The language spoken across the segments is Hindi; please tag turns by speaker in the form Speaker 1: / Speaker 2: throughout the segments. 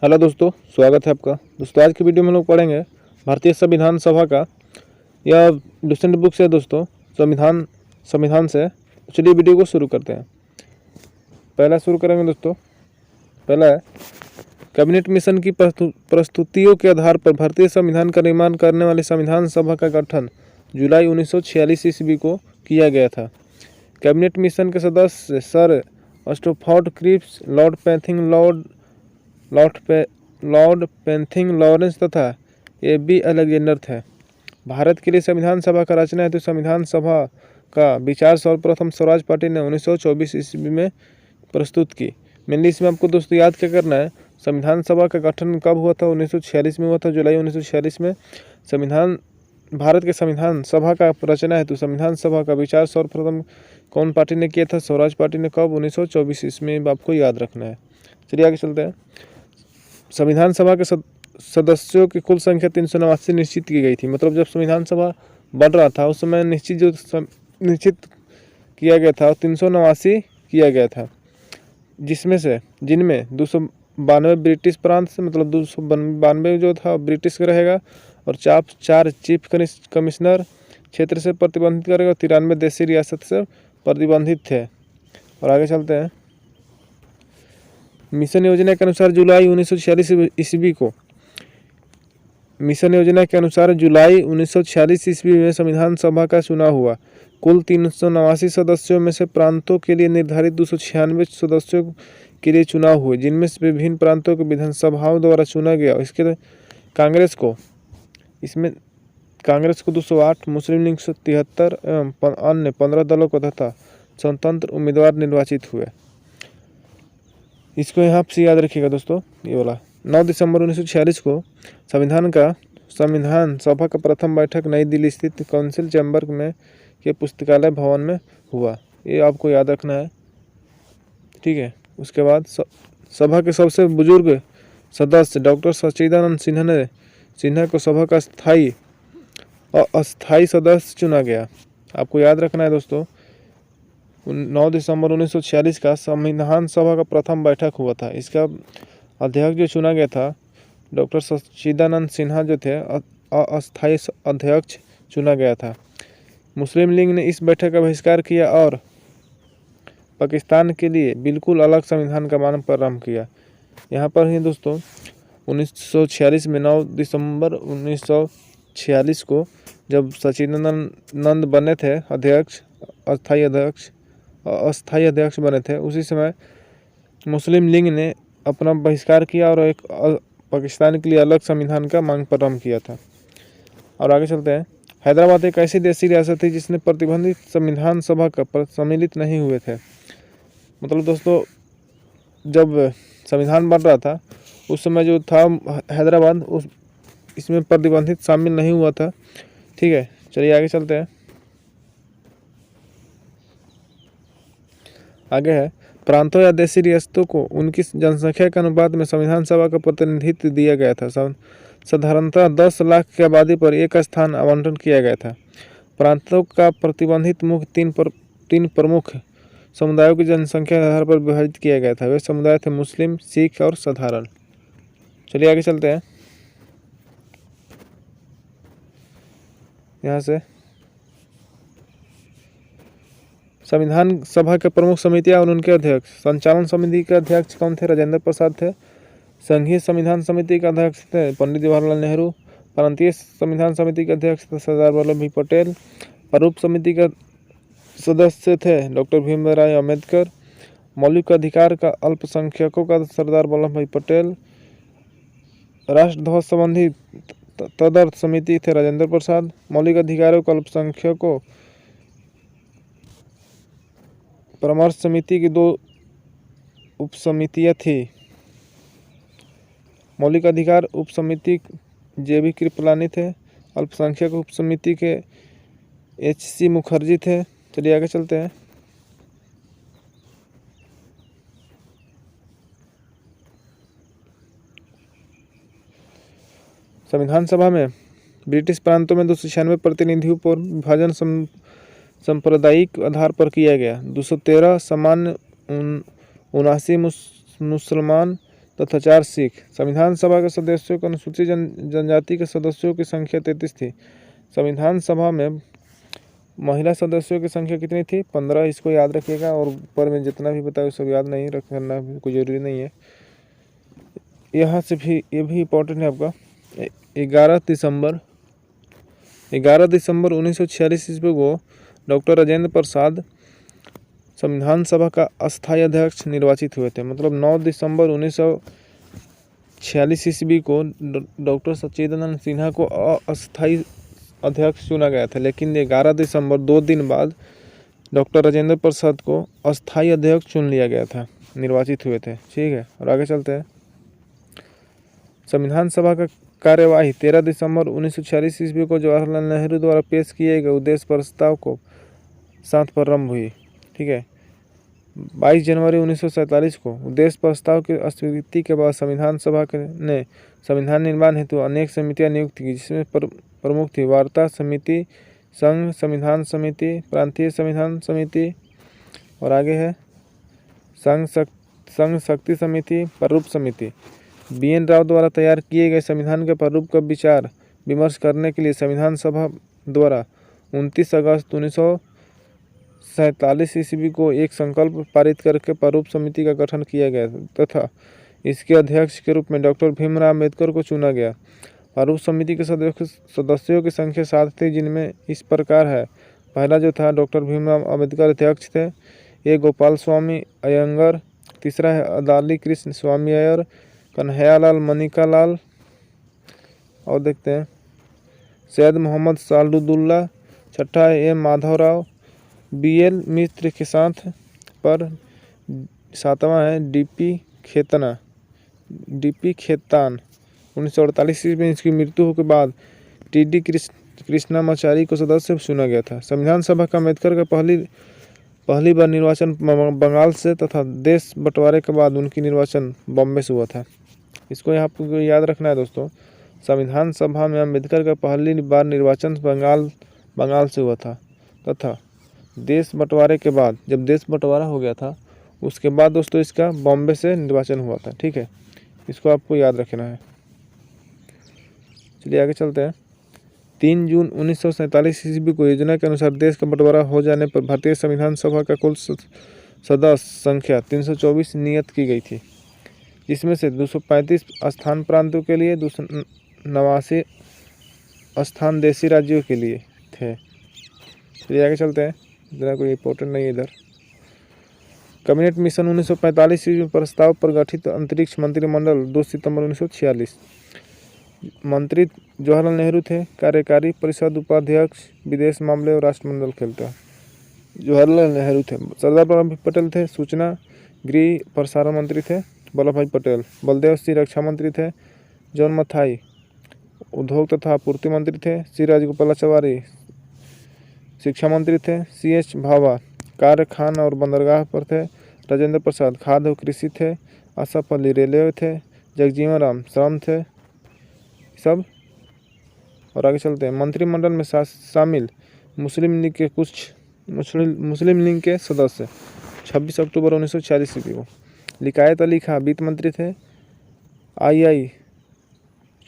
Speaker 1: हेलो दोस्तों, स्वागत है आपका। दोस्तों आज की वीडियो में हम लोग पढ़ेंगे भारतीय संविधान सभा का यह डिसेंट बुक से दोस्तों संविधान से। चलिए वीडियो को शुरू करते हैं। पहला शुरू करेंगे दोस्तों। पहला है कैबिनेट मिशन की प्रस्तुतियों के आधार पर भारतीय संविधान का निर्माण करने वाली संविधान सभा का गठन जुलाई 1946 ईस्वी को किया गया था। कैबिनेट मिशन के सदस्य Sir Stafford Cripps, Lord Pethick Lawrence तथा ए.बी. अलेक्जेंडर थे। भारत के लिए संविधान सभा का रचना हेतु संविधान सभा का विचार सर्वप्रथम स्वराज पार्टी ने 1924 ईस्वी में प्रस्तुत की। मेनली इसमें आपको दोस्तों याद क्या करना है, संविधान सभा का गठन कब हुआ था? 1946 में हुआ था, जुलाई 1946 में। भारत के संविधान सभा का रचना हेतु संविधान सभा का विचार सर्वप्रथम कौन पार्टी ने किया था? स्वराज पार्टी ने। कब? 1924 ईस्वी में। आपको याद रखना है। चलिए आगे चलते हैं। संविधान सभा के सदस्यों की कुल संख्या 389 निश्चित की गई थी। मतलब जब संविधान सभा बन रहा था उस समय निश्चित किया गया था 389 किया गया था, जिनमें 292 ब्रिटिश प्रांत से, मतलब 292 जो था ब्रिटिश का रहेगा, और 4 चीफ कमिश्नर क्षेत्र से प्रतिबंधित करेगा, और 93 देशी रियासत से प्रतिबंधित थे। और आगे चलते हैं। मिशन योजना के अनुसार जुलाई 1946 ईस्वी में संविधान सभा का चुनाव हुआ। कुल 389 सदस्यों में से प्रांतों के लिए निर्धारित 296 सदस्यों के लिए चुनाव हुए, जिनमें से विभिन्न प्रांतों के विधानसभाओं द्वारा चुना गया। कांग्रेस को 208, मुस्लिम लीग 73 एवं अन्य 15 दलों को तथा स्वतंत्र उम्मीदवार निर्वाचित हुए। इसको यहाँ से याद रखिएगा दोस्तों, ये वाला। 9 दिसंबर 1946 को संविधान सभा का प्रथम बैठक नई दिल्ली स्थित काउंसिल चैम्बर में के पुस्तकालय भवन में हुआ। ये आपको याद रखना है, ठीक है। उसके बाद सभा के सबसे बुजुर्ग सदस्य डॉक्टर सच्चिदानंद सिन्हा को सभा का अस्थायी सदस्य चुना गया। आपको याद रखना है दोस्तों, 9 दिसंबर 1946 का संविधान सभा का प्रथम बैठक हुआ था। इसका अध्यक्ष जो चुना गया था, डॉक्टर सच्चिदानंद सिन्हा जो थे, अस्थायी अध्यक्ष चुना गया था। मुस्लिम लीग ने इस बैठक का बहिष्कार किया और पाकिस्तान के लिए बिल्कुल अलग संविधान का मानक प्रारंभ किया। यहाँ पर ही दोस्तों 1946 में 9 दिसंबर 1946 को जब सच्चिदानंद बने थे अस्थायी अध्यक्ष बने थे, उसी समय मुस्लिम लीग ने अपना बहिष्कार किया और एक पाकिस्तान के लिए अलग संविधान का मांग प्रारंभ किया था। और आगे चलते हैं। हैदराबाद एक ऐसी देशी रियासत थी जिसने प्रतिबंधित संविधान सभा का सम्मिलित नहीं हुए थे। मतलब दोस्तों जब संविधान बन रहा था उस समय जो था हैदराबाद, इसमें प्रतिबंधित शामिल नहीं हुआ था, ठीक है। चलिए आगे चलते हैं। आगे है, प्रांतों या देशी रियासतों को उनकी जनसंख्या के अनुपात में संविधान सभा का प्रतिनिधित्व दिया गया था। साधारणतः 10 लाख की आबादी पर एक स्थान आवंटन किया गया था। प्रांतों का प्रतिबंधित मुख्य तीन प्रमुख समुदायों की जनसंख्या के आधार पर विभाजित किया गया था। वे समुदाय थे मुस्लिम, सिख और साधारण। चलिए आगे चलते हैं। यहाँ से संविधान सभा के प्रमुख समितियां और उनके अध्यक्ष। संचालन समिति के अध्यक्ष कौन थे? राजेंद्र प्रसाद थे। संघीय संविधान समिति के अध्यक्ष थे पंडित जवाहरलाल नेहरू। प्रांतीय संविधान समिति के अध्यक्ष थे सरदार वल्लभ भाई पटेल। प्रारूप समिति के सदस्य थे डॉक्टर भीमराव अम्बेडकर। मौलिक अधिकार का अल्पसंख्यकों का सरदार वल्लभ भाई पटेल। राष्ट्रध्वज संबंधी तदर्थ समिति थे राजेंद्र प्रसाद। मौलिक अधिकारों का अल्पसंख्यकों परामर्श समिति की 2 उपसमितियां थी। मौलिक अधिकार उप समिति JB कृपलानी थे। अल्पसंख्यक उप समिति के HC मुखर्जी थे। चलिए आगे चलते हैं। संविधान सभा में ब्रिटिश प्रांतों में 296 प्रतिनिधियों पर विभाजन सांप्रदायिक आधार पर किया गया। 213 सामान्य, 79 मुसलमान, तथा 4 सिख। संविधान सभा के सदस्यों को अनुसूचित जनजाति के सदस्यों की संख्या 33 थी। संविधान सभा में महिला सदस्यों की संख्या कितनी थी? 15। इसको याद रखिएगा, और ऊपर में जितना भी बताया सब याद नहीं रखना, कोई जरूरी नहीं है। यहाँ से भी ये भी इम्पोर्टेंट है आपका। 11 दिसंबर 1946 ईस्वी को डॉक्टर राजेंद्र प्रसाद संविधान सभा का अस्थायी अध्यक्ष निर्वाचित हुए थे। मतलब 9 दिसंबर 1946 ईस्वी को डॉक्टर सच्चिदानंद सिन्हा को अस्थायी अध्यक्ष चुना गया था, लेकिन 11 दिसंबर 2 दिन बाद डॉक्टर राजेंद्र प्रसाद को अस्थायी अध्यक्ष चुन लिया गया था, निर्वाचित हुए थे। ठीक है, और आगे चलते हैं। संविधान सभा का कार्यवाही 13 दिसंबर 1946 ईस्वी को जवाहरलाल नेहरू द्वारा पेश किए गए उद्देश्य प्रस्ताव को साथ प्रारंभ हुई। ठीक है, 22 जनवरी 1947 को उद्देश्य प्रस्ताव की अस्वीकृति के बाद संविधान सभा ने संविधान निर्माण हेतु अनेक समितियां नियुक्त की, जिसमें प्रमुख थी वार्ता समिति, संघ संविधान समिति, प्रांतीय संविधान समिति, और आगे है संघ शक्ति समिति, प्रारूप समिति। BN राव द्वारा तैयार किए गए संविधान के प्रारूप का विचार विमर्श करने के लिए संविधान सभा द्वारा 29 अगस्त 1947 ईस्वी को एक संकल्प पारित करके प्रारूप समिति का गठन किया गया तथा इसके अध्यक्ष के रूप में डॉक्टर भीमराव अम्बेडकर को चुना गया। प्रारूप समिति के सदस्यों की संख्या 7 थी, जिनमें इस प्रकार है। पहला जो था डॉक्टर भीमराव अम्बेडकर अध्यक्ष थे, ए गोपाल स्वामी अयंगर, तीसरा है अदाली कृष्ण स्वामी अय्यर, कन्हैयालाल मनिकालाल, और देखते हैं सैयद मोहम्मद सादुल्ला, छठा है एम माधवराव, BL मिश्र के साथ पर, सातवां है DP खेतान। 1948 ईस्वी में इसकी मृत्यु के बाद TD कृष्णामाचारी को सदस्य चुना गया था। संविधान सभा का अम्बेडकर का पहली बार निर्वाचन बंगाल से तथा देश बंटवारे के बाद उनकी निर्वाचन बॉम्बे से हुआ था। इसको यहाँ आपको याद रखना है दोस्तों। संविधान सभा में अम्बेडकर का पहली बार निर्वाचन बंगाल से हुआ था तथा देश बंटवारे के बाद, जब देश बंटवारा हो गया था उसके बाद दोस्तों इसका बॉम्बे से निर्वाचन हुआ था। ठीक है, इसको आपको याद रखना है। चलिए आगे चलते हैं। 3 जून 1947 ईस्वी को योजना के अनुसार देश का बंटवारा हो जाने पर भारतीय संविधान सभा का कुल सदस्य संख्या 324 नियत की गई थी, जिसमें से 235 स्थान प्रांतों के लिए, 289 स्थान देशी राज्यों के लिए थे। चलिए आगे चलते हैं, इतना कोई इम्पोर्टेंट नहीं है इधर। कैबिनेट मिशन 1945 ईस्वी प्रस्ताव पर गठित अंतरिक्ष मंत्रिमंडल 2 सितंबर 1946। मंत्री जवाहरलाल नेहरू थे। कार्यकारी परिषद उपाध्यक्ष विदेश मामले और राष्ट्रमंडल खेलता जवाहरलाल नेहरू थे। सरदार वल्लभ भाई पटेल थे। सूचना गृह प्रसारण मंत्री थे वल्लभ भाई पटेल। बलदेव सिंह रक्षा मंत्री थे। जॉन मथाई उद्योग तथा आपूर्ति मंत्री थे। सी राजगोपालाचारी शिक्षा मंत्री थे। CH भाभा कार्य खान और बंदरगाह पर थे। राजेंद्र प्रसाद खाद्य और कृषि थे। असफ अली रेलवे थे। जगजीवन राम श्रम थे सब। और आगे चलते हैं। मंत्रिमंडल में शामिल मुस्लिम लीग के सदस्य 26 अक्टूबर 1946 ईस्वी को। लिकायत अली खां वित्त मंत्री थे। II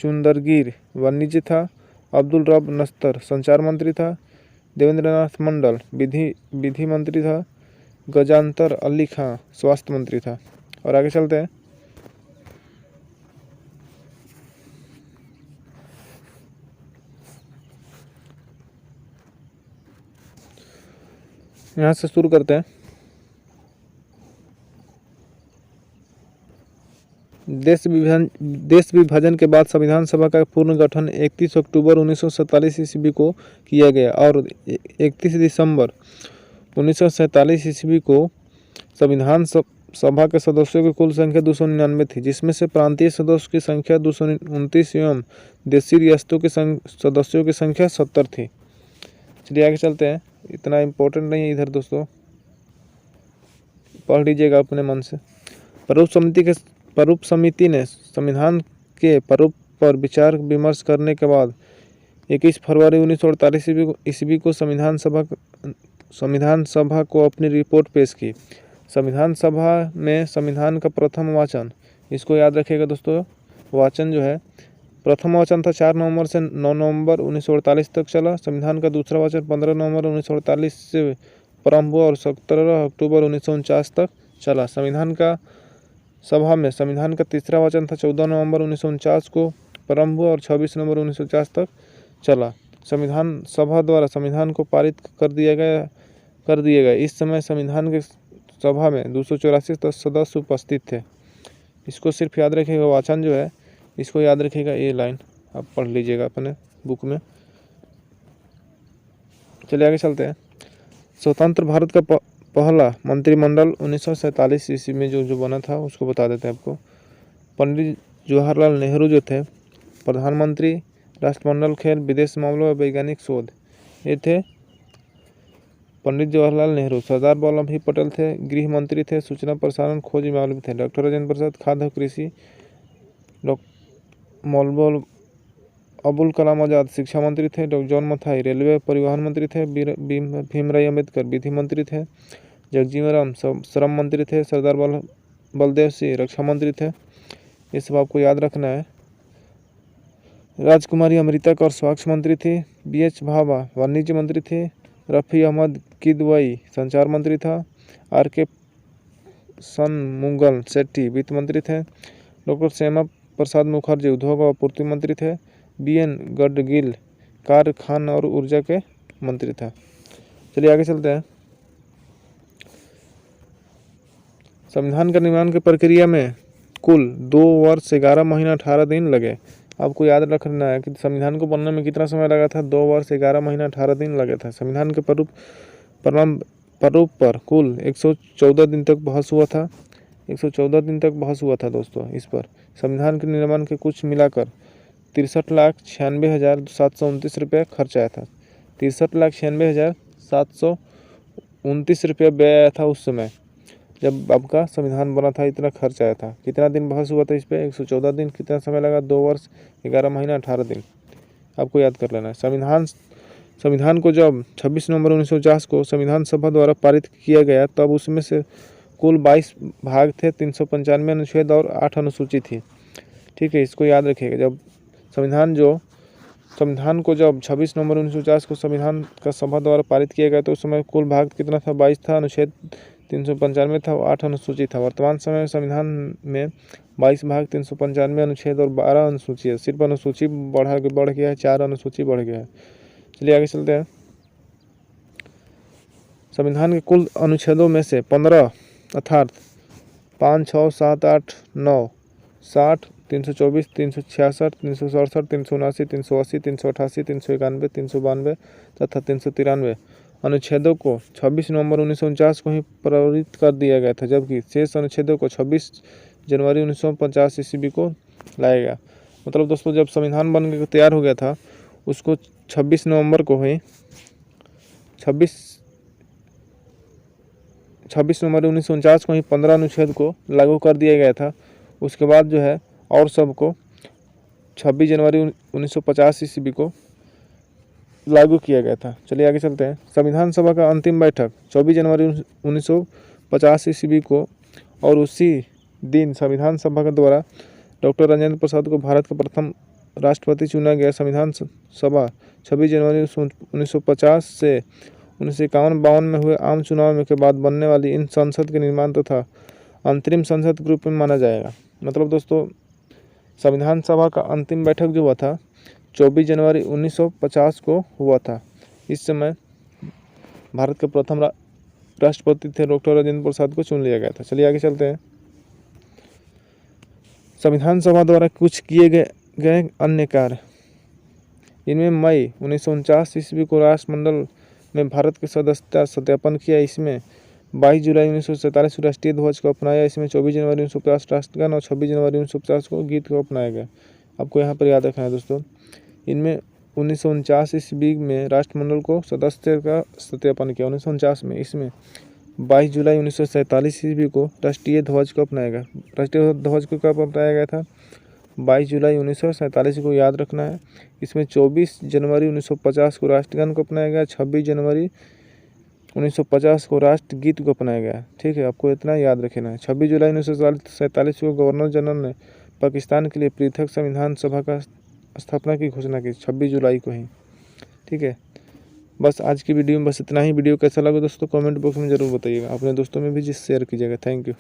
Speaker 1: चुंदरगीर वाणिज्य था। अब्दुल रब नस्तर संचार मंत्री था। देवेंद्रनाथ मंडल विधि मंत्री था। गजानतर अली खां स्वास्थ्य मंत्री था। और आगे चलते हैं। यहाँ से शुरू करते हैं। देश विभाजन के बाद संविधान सभा का पूर्ण गठन 31 अक्टूबर 1947 ईस्वी को किया गया और 31 दिसंबर 1947 ईस्वी को संविधान सभा के सदस्यों की कुल संख्या 299 थी, जिसमें से प्रांतीय सदस्यों की संख्या 229 एवं देशी रियासतों के सदस्यों की संख्या 70 थी। चलिए आगे चलते हैं। इतना इम्पोर्टेंट नहीं है इधर दोस्तों, पढ़ लीजिएगा अपने मन से। प्रारूप समिति ने संविधान के प्रारूप पर विचार विमर्श करने के बाद 21 फरवरी 1948 ईस्वी को संविधान सभा को अपनी रिपोर्ट पेश की। संविधान सभा में संविधान का प्रथम वाचन इसको याद रखिएगा दोस्तों। वाचन जो है, प्रथम वाचन था 4 नवंबर से 9 नवंबर 1948 तक चला। संविधान का दूसरा वाचन 15 नवंबर 1948 से प्रारंभ हुआ और 17 अक्टूबर 1949 तक चला। संविधान का सभा में संविधान का तीसरा वाचन था 14 नवंबर 1949 को प्रारंभ हुआ और 26 नवंबर 1950 तक चला। संविधान सभा द्वारा संविधान को पारित कर दिया गया। इस समय संविधान के सभा में 284 सदस्य उपस्थित थे। इसको सिर्फ याद रखिएगा, वाचन जो है इसको याद रखिएगा, ये लाइन आप पढ़ लीजिएगा अपने बुक में। चलिए आगे चलते हैं। स्वतंत्र भारत का पहला मंत्रिमंडल 1947 ईस्वी में जो बना था उसको बता देते हैं आपको। पंडित जवाहरलाल नेहरू जो थे प्रधानमंत्री, राष्ट्रमंडल खेल, विदेश मामलों और वैज्ञानिक शोध, ये थे पंडित जवाहरलाल नेहरू। सरदार वल्लभ भाई पटेल थे गृह मंत्री थे, सूचना प्रसारण खोज मामले थे। डॉक्टर राजेंद्र प्रसाद खाद्य कृषि, मौलवी अबुल कलाम आज़ाद शिक्षा मंत्री थे। डॉक्टर जॉन मथाई रेलवे परिवहन मंत्री थे। भीमराव अम्बेडकर विधि मंत्री थे। जगजीवन राम श्रम मंत्री थे। सरदार बलदेव सिंह रक्षा मंत्री थे। ये सब आपको याद रखना है। राजकुमारी अमृता कौर स्वास्थ्य मंत्री थी। BH भाभा वाणिज्य मंत्री थे। रफ़ी अहमद किदवई संचार मंत्री था। RK मुगल सेट्टी वित्त मंत्री थे। डॉक्टर श्यामा प्रसाद मुखर्जी उद्योग और आपूर्ति मंत्री थे। BN गडगिल कार्य, खान और ऊर्जा के मंत्री था। चलिए आगे चलते हैं। संविधान का निर्माण की प्रक्रिया में कुल 2 वर्ष 11 महीना 18 दिन लगे। आपको याद रखना है कि संविधान को बनने में कितना समय लगा था, 2 वर्ष 11 महीना 18 दिन लगे था। संविधान के प्रारूप पर कुल 114 दिन तक बहस हुआ था। 114 दिन तक बहस हुआ था दोस्तों इस पर। संविधान के निर्माण के कुछ मिलाकर 63,96,729 रुपये खर्च आया था। 63,96,729 रुपये व्यय आया था उस समय जब आपका संविधान बना था। इतना खर्च आया था। कितना दिन बहस हुआ था इस पर, 114 दिन। कितना समय लगा, 2 वर्ष 11 महीना 18 दिन। आपको याद कर लेना है। संविधान को जब 26 नवंबर 1950 को संविधान सभा द्वारा पारित किया गया तब उसमें से कुल 22 भाग थे, 395 अनुच्छेद और 8 अनुसूची थी। ठीक है, इसको याद रखिएगा। जब संविधान को जब 26 नवंबर 1950 को संविधान का सभा द्वारा पारित किया गया तो उस समय कुल भाग कितना था, 22 था। अनुच्छेद 395 था और 8 अनुसूची था। वर्तमान समय में संविधान में 22 भाग, 395 अनुच्छेद और 12 अनुसूची है। सिर्फ अनुसूची बढ़ गया है, 4 अनुसूची बढ़ गया है। चलिए आगे चलते हैं। संविधान के कुल अनुच्छेदों में से 15 अर्थात 5, 6, 7, 8, 9, 60, 324, 366, 367, 379, 380, 388, 391, 392 तथा 393 अनुच्छेदों को 26 नवंबर 1949 को ही प्रवृत्त कर दिया गया था, जबकि शेष अनुच्छेदों को 26 जनवरी 1950 ईस्वी को लाया गया। मतलब दोस्तों जब संविधान बन के तैयार हो गया था उसको 26 नवंबर को ही 26 नवंबर 1949 को ही 15 अनुच्छेद को लागू कर दिया गया था। उसके बाद जो है और सबको 26 जनवरी 1950 ईस्वी को लागू किया गया था। चलिए आगे चलते हैं। संविधान सभा का अंतिम बैठक 24 जनवरी 1950 ईस्वी को और उसी दिन संविधान सभा के द्वारा डॉक्टर राजेंद्र प्रसाद को भारत का प्रथम राष्ट्रपति चुना गया। संविधान सभा 26 जनवरी 1950 से 1951-52 में हुए आम चुनाव के बाद बनने वाली इन संसद के निर्माण तथा अंतरिम संसद के रूप में माना जाएगा। मतलब दोस्तों संविधान सभा का अंतिम बैठक जो हुआ था 24 जनवरी 1950 को हुआ था। इस समय भारत के प्रथम राष्ट्रपति थे डॉक्टर राजेंद्र प्रसाद को चुन लिया गया था। चलिए आगे चलते हैं। संविधान सभा द्वारा कुछ किए गए अन्य कार्य, इनमें मई 1949 ईस्वी को राष्ट्रमंडल में भारत की सदस्यता सत्यापन किया। इसमें 22 जुलाई 1947 को राष्ट्रीय ध्वज को अपनाया। इसमें 24 जनवरी 1950 राष्ट्रगान और 26 जनवरी 1950 को गीत को अपनाया गया। आपको यहाँ पर याद रखना है दोस्तों। इनमें 1949 ईस्वी में राष्ट्रमंडल को सदस्य का सत्यापन किया 1949 में। इसमें 22 जुलाई 1947 ईस्वी को राष्ट्रीय ध्वज को अपनाया गया। राष्ट्रीय ध्वज को कब अपनाया गया था, 22 जुलाई 1947 को याद रखना है। इसमें 24 जनवरी 1950 को राष्ट्रगान को अपनाया गया। 26 जनवरी 1950 को राष्ट्रगीत को अपनाया गया। ठीक है, आपको इतना याद रखना है। 26 जुलाई 1947 को गवर्नर जनरल ने पाकिस्तान के लिए पृथक संविधान सभा का स्थापना की घोषणा की, 26 जुलाई को ही। ठीक है, बस आज की वीडियो में बस इतना ही। वीडियो कैसा लगा दोस्तों कमेंट बॉक्स में ज़रूर बताइएगा, अपने दोस्तों में भी शेयर कीजिएगा। Thank you.